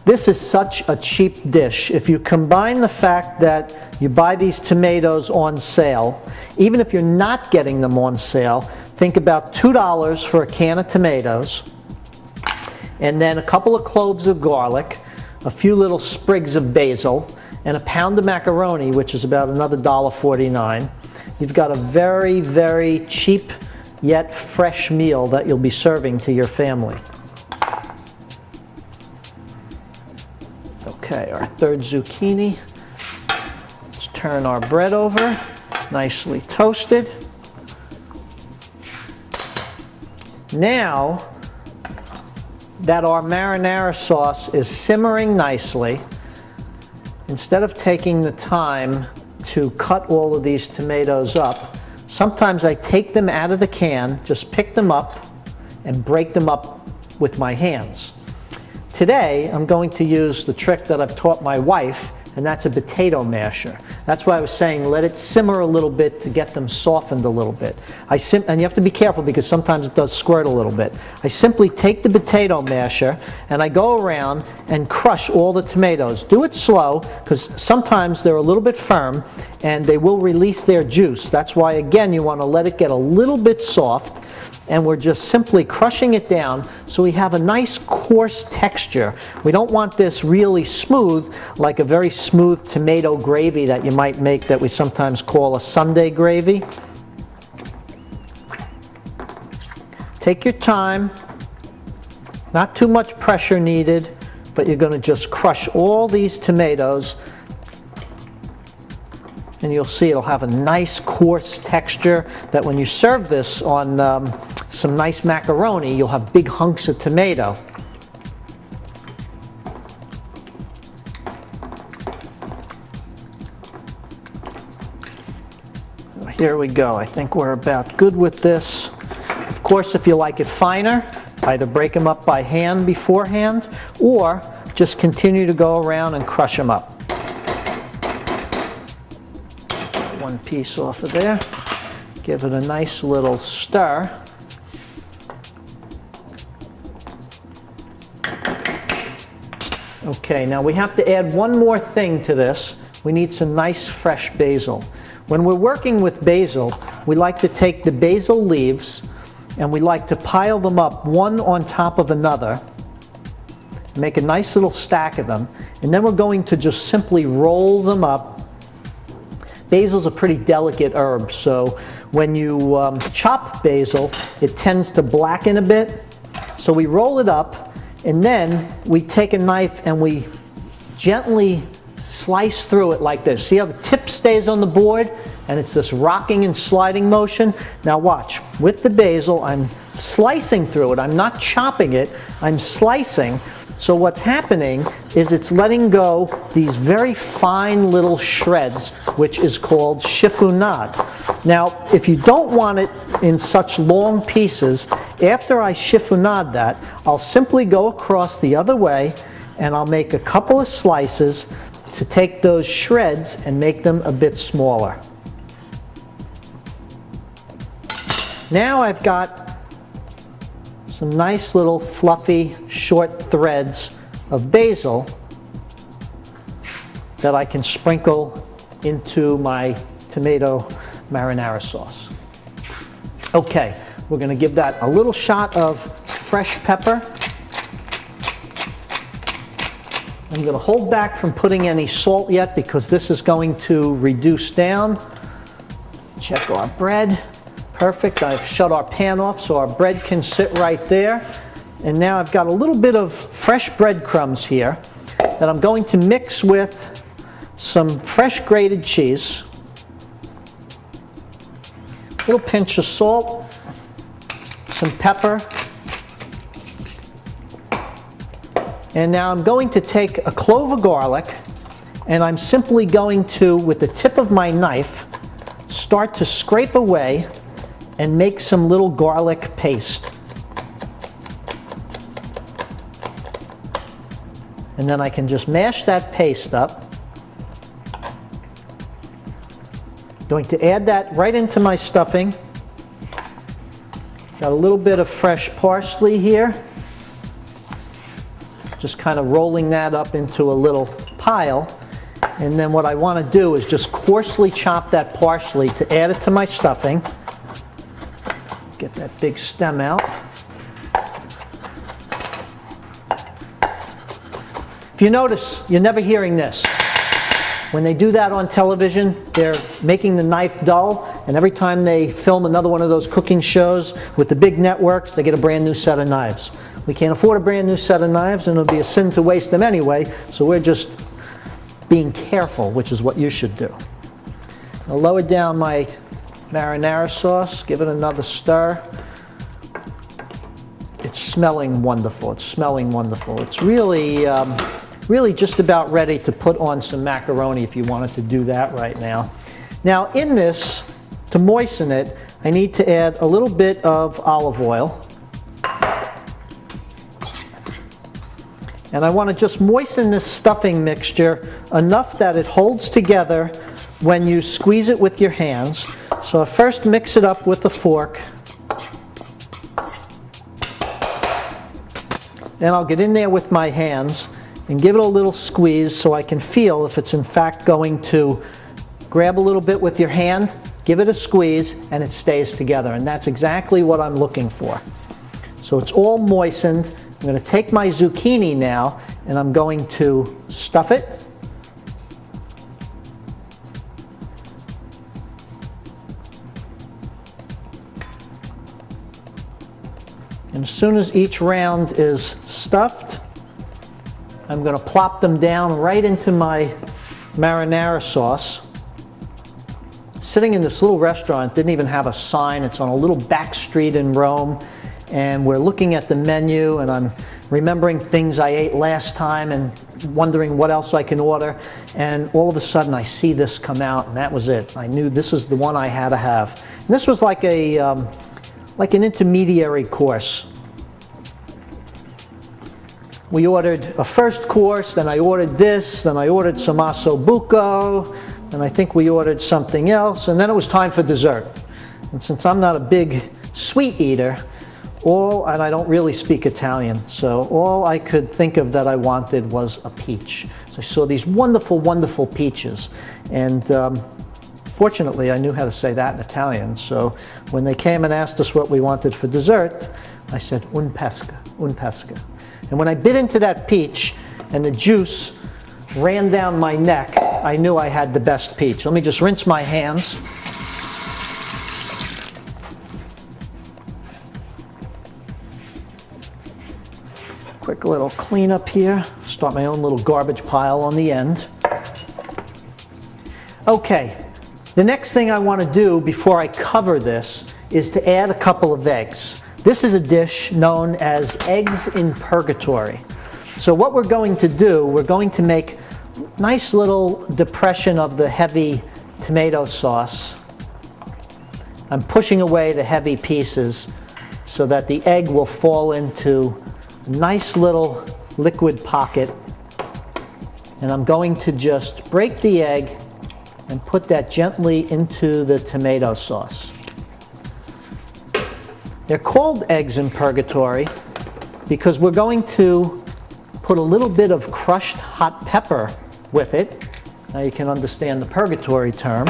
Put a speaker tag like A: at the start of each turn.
A: This is such a cheap dish. If you combine the fact that you buy these tomatoes on sale, even if you're not getting them on sale, think about $2 for a can of tomatoes, and then a couple of cloves of garlic, a few little sprigs of basil, and a pound of macaroni, which is about another $1.49. You've got a very, very cheap yet fresh meal that you'll be serving to your family. Okay, our third zucchini. Let's turn our bread over, nicely toasted. Now that our marinara sauce is simmering nicely, instead of taking the time to cut all of these tomatoes up, sometimes I take them out of the can, just pick them up, and break them up with my hands. Today, I'm going to use the trick that I've taught my wife, and that's a potato masher. That's why I was saying let it simmer a little bit to get them softened a little bit. And you have to be careful because sometimes it does squirt a little bit. I simply take the potato masher and I go around and crush all the tomatoes. Do it slow because sometimes they're a little bit firm and they will release their juice. That's why, again, you want to let it get a little bit soft. And we're just simply crushing it down so we have a nice coarse texture. We don't want this really smooth, like a very smooth tomato gravy that you might make that we sometimes call a Sunday gravy. Take your time, not too much pressure needed, but you're going to just crush all these tomatoes. And you'll see it'll have a nice coarse texture that when you serve this on some nice macaroni, you'll have big hunks of tomato. Here we go. I think we're about good with this. Of course, if you like it finer, either break them up by hand beforehand or just continue to go around and crush them up. One piece off of there. Give it a nice little stir. Okay, now we have to add one more thing to this. We need some nice fresh basil. When we're working with basil, we like to take the basil leaves and we like to pile them up one on top of another. Make a nice little stack of them. And then we're going to just simply roll them up. Basil's a pretty delicate herb, so when you chop basil, it tends to blacken a bit. So we roll it up. And then we take a knife and we gently slice through it like this. See how the tip stays on the board and it's this rocking and sliding motion? Now watch. With the basil, I'm slicing through it. I'm not chopping it. I'm slicing. So what's happening is it's letting go these very fine little shreds, which is called chiffonade. Now, if you don't want it in such long pieces, after I chiffonade that, I'll simply go across the other way and I'll make a couple of slices to take those shreds and make them a bit smaller. Now I've got some nice little fluffy short threads of basil that I can sprinkle into my tomato marinara sauce. Okay, we're going to give that a little shot of fresh pepper. I'm going to hold back from putting any salt yet because this is going to reduce down. Check our bread. Perfect. I've shut our pan off so our bread can sit right there. And now I've got a little bit of fresh breadcrumbs here that I'm going to mix with some fresh grated cheese, a little pinch of salt, some pepper, and now I'm going to take a clove of garlic and I'm simply going to, with the tip of my knife, start to scrape away and make some little garlic paste. And then I can just mash that paste up. Going to add that right into my stuffing. Got a little bit of fresh parsley here. Just kind of rolling that up into a little pile. And then what I want to do is just coarsely chop that parsley to add it to my stuffing. Get that big stem out. If you notice, you're never hearing this. When they do that on television, they're making the knife dull, and every time they film another one of those cooking shows with the big networks, they get a brand new set of knives. We can't afford a brand new set of knives, and it'll be a sin to waste them anyway, so we're just being careful, which is what you should do. I'll lower down my marinara sauce, give it another stir. It's smelling wonderful. It's smelling wonderful. It's really just about ready to put on some macaroni if you wanted to do that right now. Now in this, to moisten it, I need to add a little bit of olive oil. And I want to just moisten this stuffing mixture enough that it holds together when you squeeze it with your hands. So I first mix it up with a fork. Then I'll get in there with my hands and give it a little squeeze so I can feel if it's in fact going to grab a little bit with your hand, give it a squeeze, and it stays together. And that's exactly what I'm looking for. So it's all moistened. I'm going to take my zucchini now and I'm going to stuff it. And as soon as each round is stuffed, I'm going to plop them down right into my marinara sauce. Sitting in this little restaurant, didn't even have a sign. It's on a little back street in Rome. And we're looking at the menu, and I'm remembering things I ate last time and wondering what else I can order. And all of a sudden, I see this come out, and that was it. I knew this is the one I had to have. And this was like an intermediary course. We ordered a first course, then I ordered this, then I ordered some osso buco, and I think we ordered something else, and then it was time for dessert. And since I'm not a big sweet eater, and I don't really speak Italian, so all I could think of that I wanted was a peach. So I saw these wonderful, wonderful peaches, and fortunately I knew how to say that in Italian, so when they came and asked us what we wanted for dessert, I said, un pesca, un pesca. And when I bit into that peach and the juice ran down my neck, I knew I had the best peach. Let me just rinse my hands. Quick little cleanup here. Start my own little garbage pile on the end. Okay, the next thing I want to do before I cover this is to add a couple of eggs. This is a dish known as eggs in purgatory. So what we're going to do, we're going to make a nice little depression of the heavy tomato sauce. I'm pushing away the heavy pieces so that the egg will fall into a nice little liquid pocket. And I'm going to just break the egg and put that gently into the tomato sauce. They're called eggs in purgatory because we're going to put a little bit of crushed hot pepper with it. Now you can understand the purgatory term.